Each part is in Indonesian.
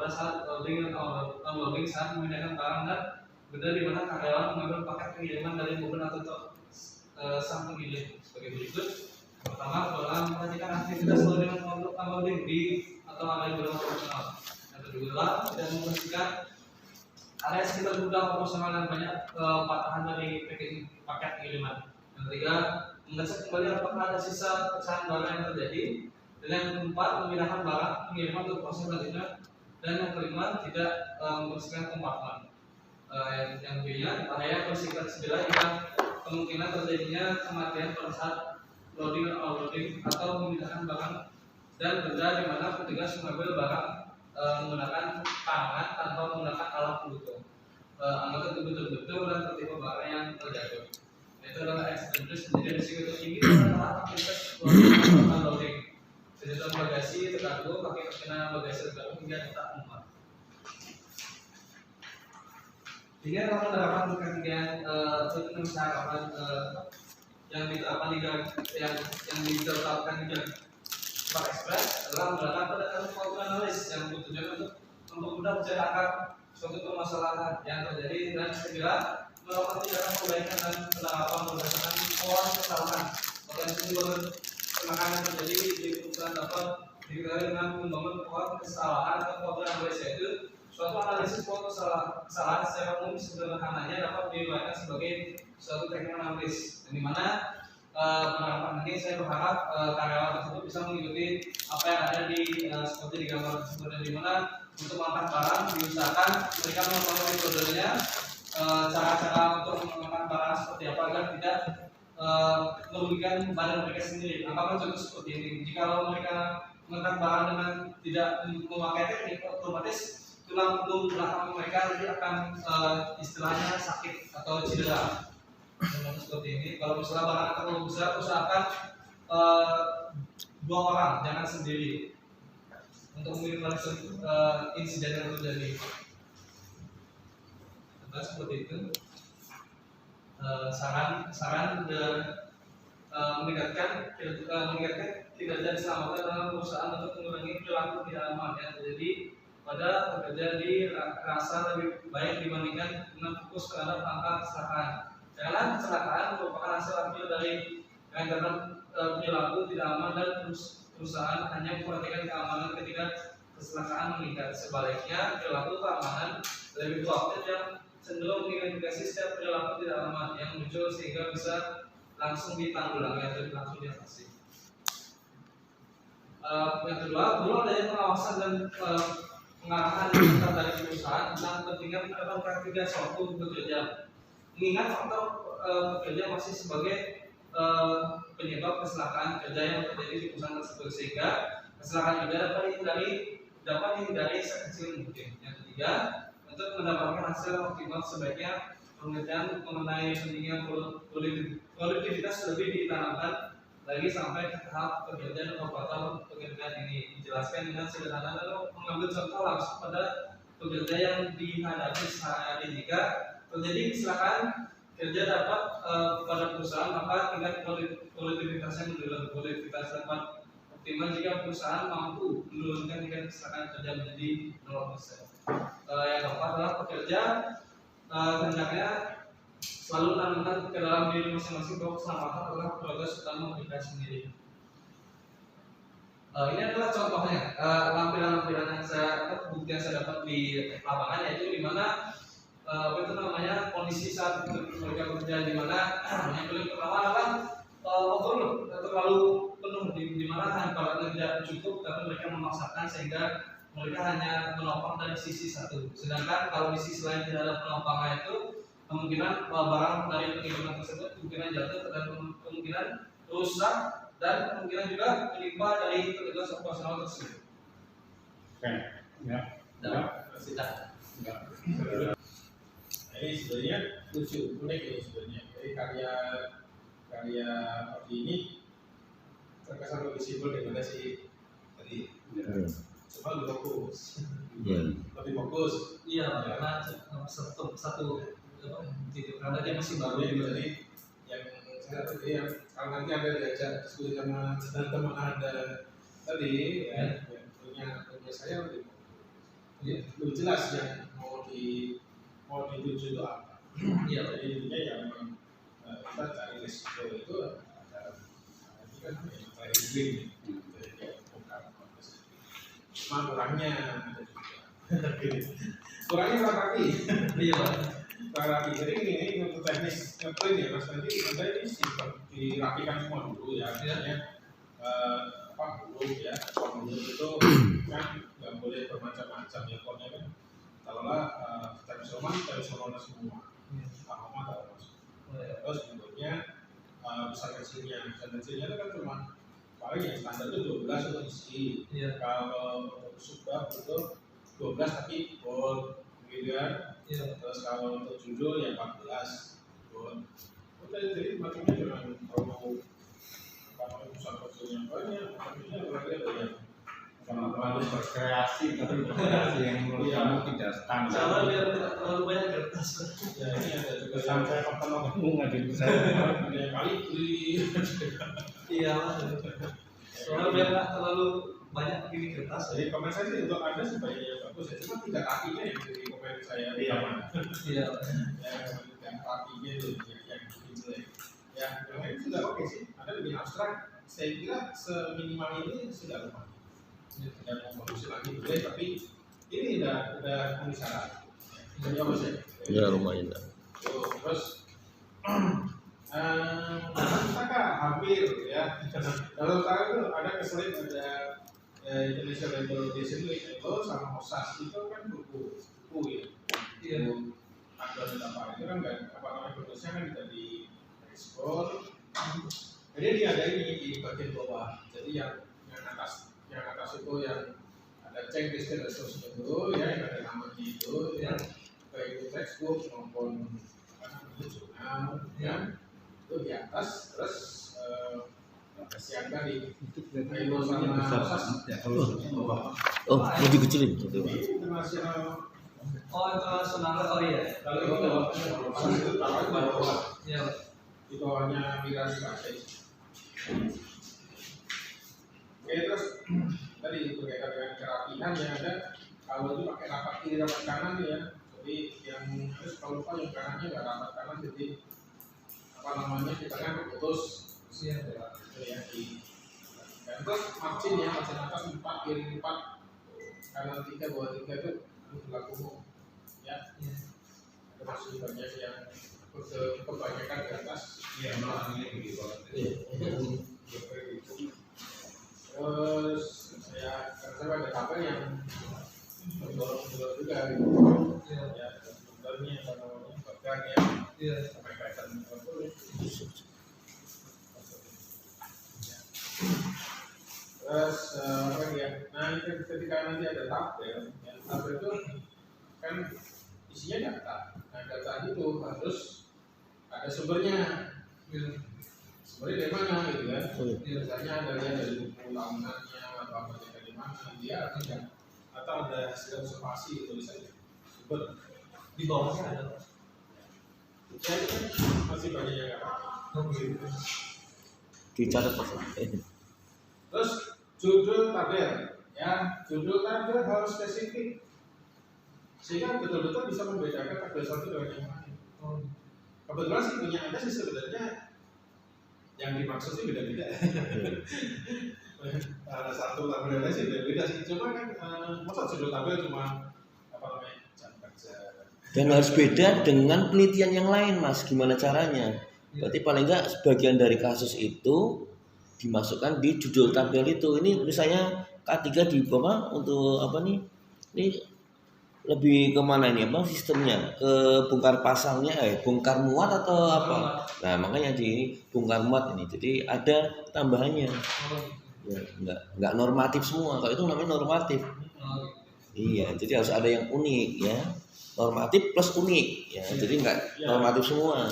pada saat loading dan unloading saat memindahkan barang dan benda di mana karyawan mengambil paket pengiriman dari mobil atau sang pengirim sebagai berikut. Pertama, dalam memperhatikan aktivitas loading dan unloading di atau area gudang operasional. Yang kedua, tidak membersihkan area sekitar gudang operasional yang banyak patahan dari paket pengiriman. Yang ketiga, mengecek kembali apakah ada sisa pecahan barang yang terjadi. Dan yang keempat, memindahkan barang pengiriman untuk proses selanjutnya. Dan yang kelima, tidak membersihkan kompartemen. Yang kelima, bahaya bersifat cedera yang kemungkinan terjadinya kematian pada saat loading dan unloading atau memindahkan barang dan benda di mana petugas mengambil barang menggunakan tangan tanpa menggunakan alat pendukung. Anggota betul-betul dan tertipu barang yang terjatuh. Itu adalah ekstremis menjadi risiko tinggi adalah aktivitas loading dan unloading. Senjata bagasi terganggu, kaki terkena bagasi terganggu hingga tak muat. Jika kalau menerapkan kegiatan usahawan yang diterapkan yang ditetapkan di Pak Express adalah menggunakan pendekatan faktor analis yang bertujuan untuk mempermudah mencari akar suatu permasalahan yang terjadi dan segera melakukan tindakan perbaikan dan penerapan berdasarkan pola kesalahan. Potensi penekanan yang terjadi di perusahaan dapat diketahui dengan membangun pola kesalahan atau faktor analis, yaitu suatu analisis pola kesalahan secara umum sederhananya dapat diriwayatkan sebagai suatu teknik analis, di mana penerapan ini saya berharap karyawan tersebut bisa mengikuti apa yang ada di seperti di gambar tersebut, dan di mana untuk mengangkat barang diusahakan mereka mengetahui metodenya, cara-cara untuk mengangkat barang seperti apa agar tidak merugikan badan mereka sendiri. Anggapan contoh seperti ini, jika mereka mengangkat barang dengan tidak memakai teknik, otomatis tulang punggung belakang mereka nanti akan istilahnya sakit atau cedera. Seperti ini, kalau misalnya barang terlalu besar, usahakan 2 orang, jangan sendiri, untuk meminimalisir insiden yang terjadi. Seperti itu. Saran meningkatkan kinerja keselamatan dalam perusahaan untuk mengurangi perilaku tidak aman yang terjadi pada pekerja di rasa lebih baik dibandingkan dengan fokus terhadap angka kecelakaan. Karena kecelakaan merupakan hasil akibat dari rentetan perilaku tidak aman dan perusahaan hanya memperhatikan keamanan ketika kecelakaan meningkat. Sebaliknya, perilaku keamanan lebih proaktif yang cenderung mengidentifikasi setiap perilaku tidak aman yang muncul sehingga bisa langsung ditanggulangi atau langsung diatasi. Yang kedua, perlu adanya pengawasan dan pengarahan dari perusahaan tentang pentingnya penerapan mitigasi waktu bekerja. Mengingat faktor pekerja masih sebagai penyebab kecelakaan kerja yang terjadi di perusahaan tersebut, sehingga kecelakaan kerja dapat dihindari sekecil mungkin. Yang ketiga, untuk mendapatkan hasil optimal sebaiknya penelitian mengenai pentingnya produktivitas lebih ditanamkan lagi sampai ke tahap pekerjaan dan operator pekerjaan ini. Dijelaskan dengan sederhana lalu mengambil contoh langsung pada pekerja yang dihadapi sehari-hari. Jika terjadi kecelakaan kerja dapat pada perusahaan, maka tingkat produktivitasnya menurun. Produktivitas dapat optimal jika perusahaan mampu menurunkan tingkat kecelakaan kerja menjadi 0%. Yang keempat adalah pekerja hendaknya selalu tanamkan ke dalam diri masing-masing bahwa keselamatan adalah prioritas utama mereka sendiri. Ini adalah contohnya lampiran-lampiran yang bukti yang saya dapat di lapangan, yaitu di mana kondisi saat mereka bekerja, di mana yang paling pertama adalah overload, terlalu penuh, di mana handphone tidak cukup tapi mereka memaksakan sehingga mereka hanya menopang dari sisi satu. Sedangkan kalau di sisi lain tidak ada penopangnya, itu kemungkinan barang dari pengiriman tersebut kemungkinan jatuh dan kemungkinan rusak dan kemungkinan juga menimpa dari petugas operasional tersebut. Oke, ya. Ini sebenarnya lucu, unik ini sebenarnya. Jadi karya ini terkesan lebih simpel daripada si tadi. Coba lebih fokus. Lebih fokus. Iya, karena satu titik karena dia masih baru. Jadi yang saya tadi yang kalau nanti ada diajak diskusi sama teman-teman ada tadi ya, punya saya lebih lebih jelas yang mau dituju itu apa. Iya. Jadi intinya yang memang kita cari risiko itu ada ini kan yang cari green, jadi kayak bukan cuma kurangnya ada juga. Kurangnya kurang rapi. Iya Pak. Kurang rapi. Jadi ini untuk teknis ngeprint ya Mas, nanti anda ini simpan dirapikan semua dulu ya. Misalnya apa huruf ya, huruf itu kan nggak boleh bermacam-macam ya, pokoknya kan taruhlah Times Roman semua, sama taruh masuk. Terus bentuknya besar kecilnya itu kan cuma paling yang standar itu 12 untuk isi. Kalau untuk subbab itu 12 tapi bold gitu kan. Terus kalau untuk judul ya 14 bold. Udah, jadi macamnya cuma kalau pusat kecilnya banyak, makanya orangnya banyak. Kalau harus berkreasi, tapi berkreasi yang menurut kamu tidak standar. Sama biar tidak terlalu banyak kertas. Ya ini ada juga yang Sampai pertama kamu ngajin saya. ada yang kali beli. Iya Mas. Soalnya biar nggak terlalu banyak begini kertas. Jadi komen saya sih untuk anda sebaiknya yang bagus ya, cuma tidak kakinya yang jadi komen saya di mana. Iya. Yang kakinya itu yang bikin jelek. Ya, yang lain sudah oke sih. Ada lebih abstrak. Saya kira seminimal ini sudah lumayan. Dan mau produksi lagi boleh, tapi ini udah memenuhi syarat. Jadi bagus ya. Ya lumayan lah. Terus Saka hampir ya. Kalau sekarang itu ada kesulitan, ada Indonesia Regulation itu sama OSAS itu kan buku ya. Iya. Aduan dan apa itu kan nggak apa namanya produksinya kan tidak diekspor. Jadi dia ada ini di bagian bawah. Jadi yang atas itu yang ada cek list dan seterusnya itu ya, yang ada namanya itu ya, baik itu textbook maupun jurnal ya, itu di atas. Terus yang tadi itu sama OSAS Oh, lebih kecilin. ini internasional. Oh internasional, oh iya. Kalau itu OSAS itu taruh di bawah, Iya. di bawahnya migrasi pakai. Oke, terus tadi berkaitan dengan kerapihan yang ada, kalau itu pakai rapat kiri rapat kanan ya. Jadi yang harus kalau lupa yang kanannya nggak rapat kanan, jadi apa namanya kita kan putus ya di. Dan terus margin atas 4 kiri 4 kanan 3 bawah 3 itu berlaku umum ya. Termasuk banyak yang kebanyakan di atas. Iya, malah ini begitu. Terus saya ada tabel yang mendorong juga gitu. Ya, sebenarnya apa namanya bahkan ya sampai kaitan boleh. Terus apa ya? Nah ketika nanti ada tabel, ya, tabel itu kan isinya data. Nah data itu harus ada sumbernya. Sumbernya dari mana gitu kan? Biasanya ada dari buku tahunannya atau apa dari mana dia tidak, atau ada hasil observasi tulisannya sumber Di bawahnya ada. ya itu kan masih banyak yang nggak tahu. Dicatat Mas. Terus judul tabel ya, judul tabel harus spesifik sehingga betul-betul bisa membedakan tabel satu dengan yang lain. Kebetulan sih punya Anda sih sebenarnya yang dimaksud sih beda-beda. Satu tabel lain sih beda-beda sih. Cuma kan masa judul tabel cuma apa namanya jam kerja. Dan harus beda dengan penelitian yang lain Mas. Gimana caranya? Berarti paling enggak sebagian dari kasus itu dimasukkan di judul tabel itu. Ini misalnya K3 di bawah untuk apa nih? Ini lebih kemana ini apa sistemnya? Ke bongkar pasangnya, bongkar muat atau apa? Nah makanya di bongkar muat ini. Jadi ada tambahannya. Ya, enggak normatif semua. Kalau itu namanya normatif. Iya, jadi harus ada yang unik ya. Normatif plus unik ya. Jadi enggak normatif semua.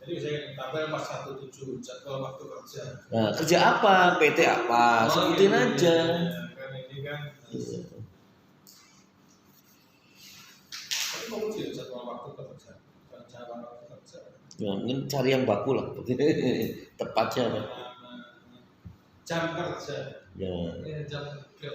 Jadi misalnya tabel 417 jadwal waktu kerja. Nah, kerja apa? PT apa? Sebutin aja. Kan ini kan. Tapi kamu sih jadwal waktu kerja. Jadwal waktu kerja. Ya, mungkin cari yang baku lah. Tepatnya apa? Jam kerja. Ya. jam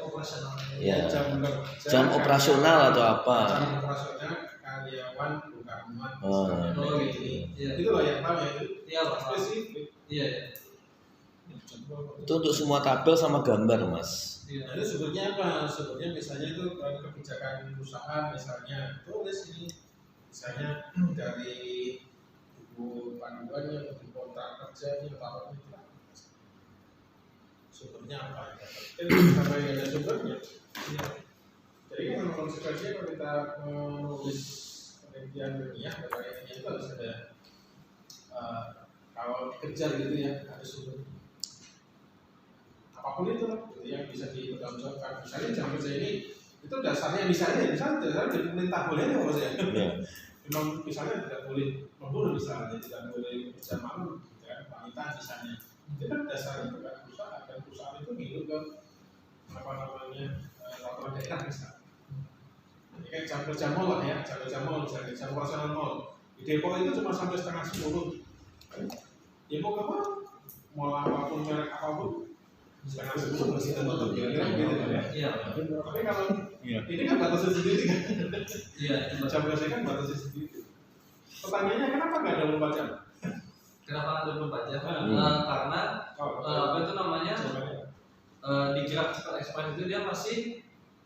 operasional. Ya. Jam kerja, Jam operasional atau apa? Jam operasional karyawan bukan muat. Oh, Oh, gitu. Iya. Itu loh yang tahu ya itu. Iya, Pak. Spesifik. Iya. Itu untuk semua tabel sama gambar, Mas. Iya. Nah, itu sebenarnya apa? Sebenarnya misalnya itu kebijakan perusahaan misalnya tulis ini misalnya dari buku panduannya, buku kontrak kerjanya, apa itu lah. Sumbernya apa ya? Sampai ada sumbernya. Iya. Jadi kalau konsekuensinya kalau kita menulis penelitian ilmiah itu harus ada kalau dikejar gitu ya ada sumbernya. Apapun itu lah, gitu, yang bisa dipertanggungjawabkan. Misalnya jam kerja ini itu dasarnya misalnya dari pemerintah boleh nggak mas ya? Memang misalnya tidak boleh membunuh misalnya, tidak boleh kerja malam, ya, wanita misalnya. Itu kan dasarnya bukan perusahaan, dan perusahaan itu ngikut ke apa namanya peraturan daerah misalnya. Ini kan jam kerja mall lah ya, jam kerja mall misalnya, jam operasional mall. Di Depok itu cuma sampai 9:30. Ya mau ke mana? Mall apapun, merek apapun, 9:30 masih tutup, kira-kira gitu ya. Iya. Tapi kalau ini kan batasnya sendiri kan. Iya. Jam kerja kan batasnya sendiri. Pertanyaannya kenapa nggak ada 24 jam? Kenapa ada 24 jam? Karena Oh, apa itu namanya? jawabannya. Di Grab Cepat Express itu dia masih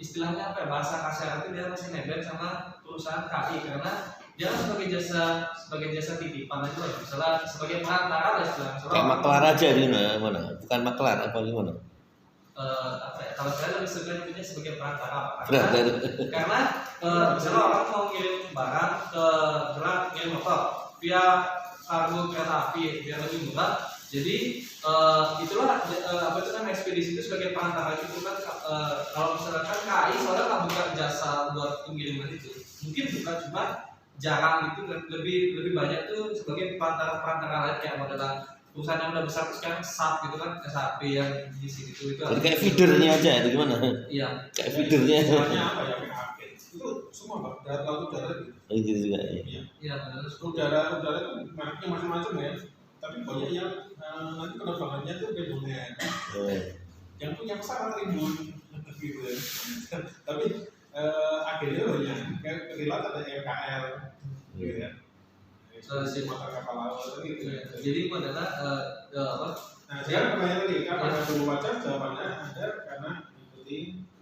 istilahnya apa ya, bahasa kasar itu dia masih nebeng sama perusahaan KI karena dia sebagai jasa titipan aja lah, misalnya sebagai perantara lah istilahnya. Kayak maklar aja di mana? Bukan maklar apa gimana? Apa ya, kalau saya lebih suka nyebutnya sebagai perantara Perantara. karena misalnya orang mau ngirim barang ke Grab, ngirim motor via kargo kereta api biar lebih murah. Jadi itulah apa itu namanya ekspedisi itu sebagai perantara itu kan kalau misalkan KAI soalnya nggak buka jasa buat pengiriman itu, mungkin bukan, cuma jarang itu lebih banyak tuh sebagai perantara lain kayak modelan perusahaan yang udah besar itu sekarang SAP gitu kan, SAP yang di sini itu Jadi kayak feedernya aja itu gimana? iya Kayak feedernya. Misalnya apa ya, PHP itu semua Pak, darat laut udara gitu. Gitu juga ya. iya benar. Udara itu mereknya macam-macam ya, tapi banyak yang nanti penerbangannya tuh gedungnya yang punya pesawat ribuan gitu ya. Tapi akhirnya banyak kayak relate ada RKL gitu ya. Si motor kapal laut gitu ya. Jadi itu adalah apa? Nah, sekarang pertanyaan tadi, kapan ada 24 jam? Jawabannya ada karena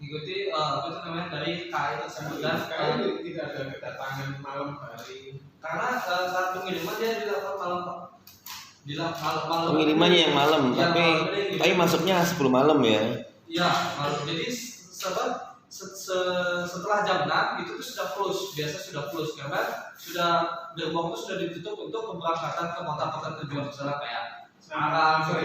Mengikuti apa itu namanya dari KAI tersebut dan sekarang tidak ada kedatangan malam hari. karena saat pengiriman dia dilakukan malam Pak. Malam. Pengirimannya yang malam, Ya, tapi malam masuknya 10 malam ya. Iya, malam. Jadi setelah jam 6 itu tuh sudah close, biasa sudah close karena sudah gerbong itu sudah ditutup untuk keberangkatan ke kota-kota tujuan misalnya kayak Semarang, sore.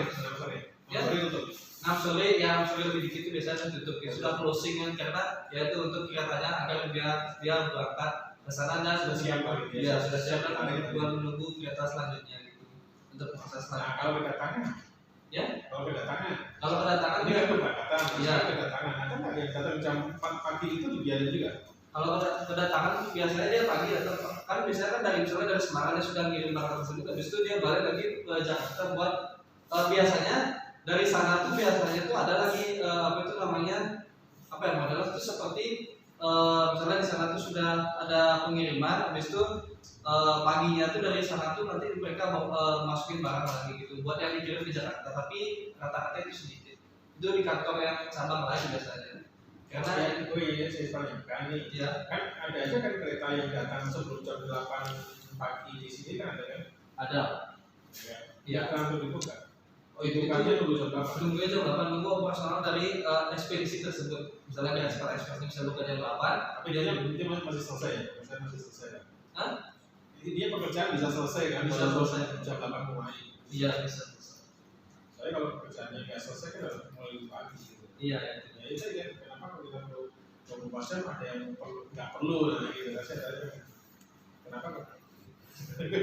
Ya. Sore tutup. 6 sore, ya 6 sore lebih dikit itu biasanya tutup ya, sudah closing kan karena ya itu untuk kegiatannya agar dia berangkat ke sana dan sudah siap ya sudah siap dan buat menunggu kereta selanjutnya gitu untuk proses Nah, selanjutnya. kalau kedatangan, Ya, kalau kedatangan kedatangan ini kan keberangkatan, Iya. kedatangan. Ada nggak yang datang jam 4 pagi itu dibiarin juga? kalau kedatangan biasanya dia pagi atau kan biasanya kan dari misalnya dari Semarang dia sudah ngirim barang tersebut, habis itu dia balik lagi ke Jakarta buat biasanya dari sana tuh biasanya tuh ada lagi apa itu namanya apa ya modelnya itu seperti misalnya di sana tuh sudah ada pengiriman, habis itu paginya tuh dari sana tuh nanti mereka masukin barang lagi gitu buat yang dikirim ke Jakarta, tapi rata-rata itu sedikit itu di kantor yang cabang lain biasanya karena saya tanyakan nih, ya kan ada aja kan kereta yang datang sebelum jam 8 pagi di sini kan ada kan? ada Ya. ya. Langsung dibuka. Oh itu Bukannya nunggu jam 8. tunggu aja 8 nunggu operasional dari ekspedisi tersebut. Misalnya kayak Cepat Express bisa buka jam 8, Tapi dia masih selesai ya? Masih selesai ya? Hah? Jadi dia pekerjaan bisa selesai kan? Bisa selesai. Jam 8 mulai. Iya bisa. Soalnya kalau pekerjaannya nggak selesai kan harus mulai pagi gitu. Iya. Ya itu ya, kenapa kalau kita perlu 24 jam ada yang nggak perlu nah gitu. Saya tanya kenapa nggak?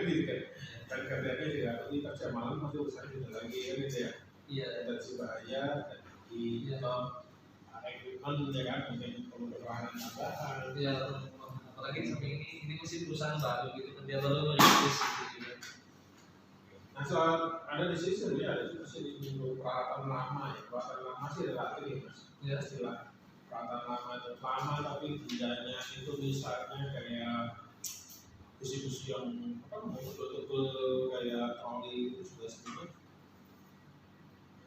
Gitu kan? Kan kerjanya tidak perlu kerja malam masih urusan juga lagi kan gitu ya. Iya. Ada si bahaya di equipment ya kan mungkin perlu perlahanan tambahan. Iya. Apalagi sampai ini masih perusahaan baru gitu kan dia baru merintis gitu juga. Nah Nah, soal ada di sini sebenarnya ada juga sih untuk peralatan lama ya. Peralatan lama sih relatif ya mas. Ya. Istilah peralatan lama itu lama tapi gunanya itu misalnya kayak busi-busi yang apa betul-betul kayak troli itu sudah sebenarnya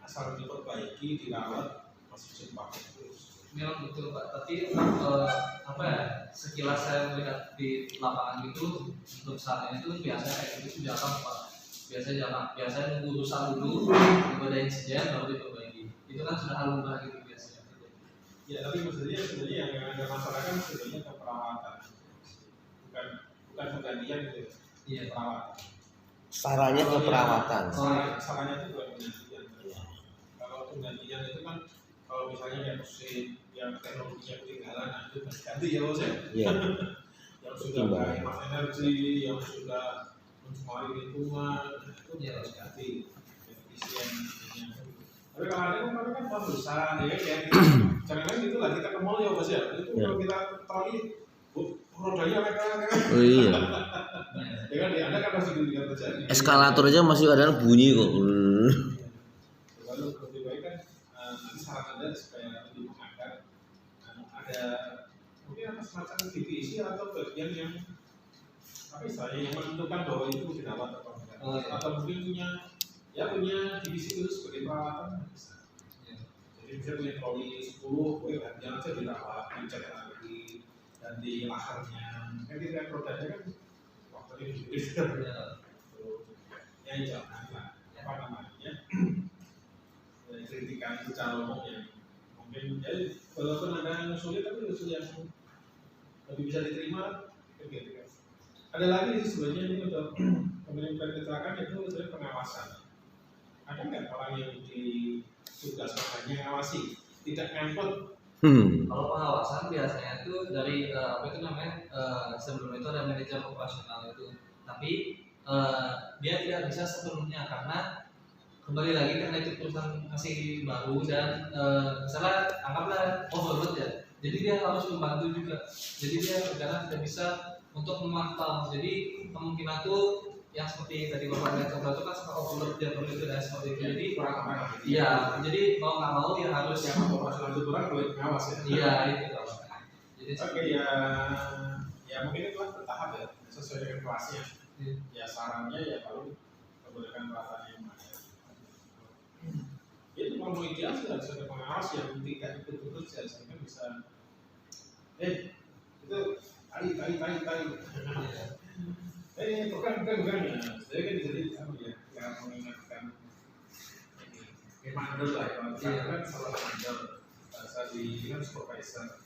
asal diperbaiki, dirawat masih bisa dipakai terus. Memang betul Pak, tapi apa ya, sekilas saya melihat di lapangan itu untuk saat ini tuh biasanya kayak gitu jarang Pak. Biasanya nunggu rusak dulu, daripada insiden baru diperbaiki. Itu kan sudah hal lumrah gitu biasanya. Ya tapi maksudnya sebenarnya yang ada masalah kan sebenarnya ke perawatan, bukan penggantian gitu. Iya. Perawatan. Sarannya ke perawatan. Salahnya itu bukan penggantian. Kalau penggantian itu kan kalau misalnya yang mesin yang teknologinya ketinggalan, nah itu ganti ya bos ya. Iya. Yang sudah berhemat energi, yang sudah mencemari lingkungan, itu Iya. harus ganti. Efisien. Tapi kalau ada kan barusan ya kan, jangan gitu lah kita ke mall ya bos ya. Itu kalau kita troli, rodanya mereka Oh iya. ya kan Anda kan masih dilihat terjadi. Eskalator aja masih kadang bunyi kok. Lalu lebih baik kan nanti saran Anda supaya lebih mengangkat ada mungkin ada semacam divisi atau bagian yang apa istilahnya yang menentukan bahwa itu dirawat atau enggak. Oh, iya. Atau mungkin punya divisi itu sebagai perawatan bisa. Jadi bisa punya troli 10, jangan saja dirawat, dicek lagi, ganti laharnya. Kan kita lihat rodanya kan waktunya gede. Ya jangan lah, apa namanya? Kritikan secara umum yang mungkin ya walaupun ada yang sulit tapi usul yang lebih bisa diterima gitu kan. Ada lagi sih sebenarnya ini untuk pemerintah kecelakaan itu sebenarnya pengawasan. Ada nggak orang yang ditugaskan hanya ngawasi, tidak ngangkut? Kalau pengawasan biasanya itu dari apa itu namanya sebelum itu ada manajer operasional itu, tapi dia tidak bisa sepenuhnya karena kembali lagi karena itu perusahaan masih baru dan misalnya anggaplah overload ya, jadi dia harus membantu juga, jadi dia kadang tidak bisa untuk memantau, jadi kemungkinan tuh yang seperti tadi bapak lihat contoh itu kan suka overload dia perlu itu dan seperti itu, jadi Kurang apa? iya, jadi mau nggak mau dia harus Yang operasional itu kurang boleh pengawas ya. iya itu Pak. Jadi Oke ya mungkin itu lah bertahap ya sesuai dengan kelasnya. Ya sarannya ya kalau menggunakan peralatan yang mana. Ya itu kalau mau ideal sih harus ada pengawas yang tidak ikut bekerja sehingga bisa itu tali. Bukan ya. Saya kan jadi apa ya? Yang mengingatkan ini reminder lah ya. Kan salah reminder. Bahasa di kan supervisor.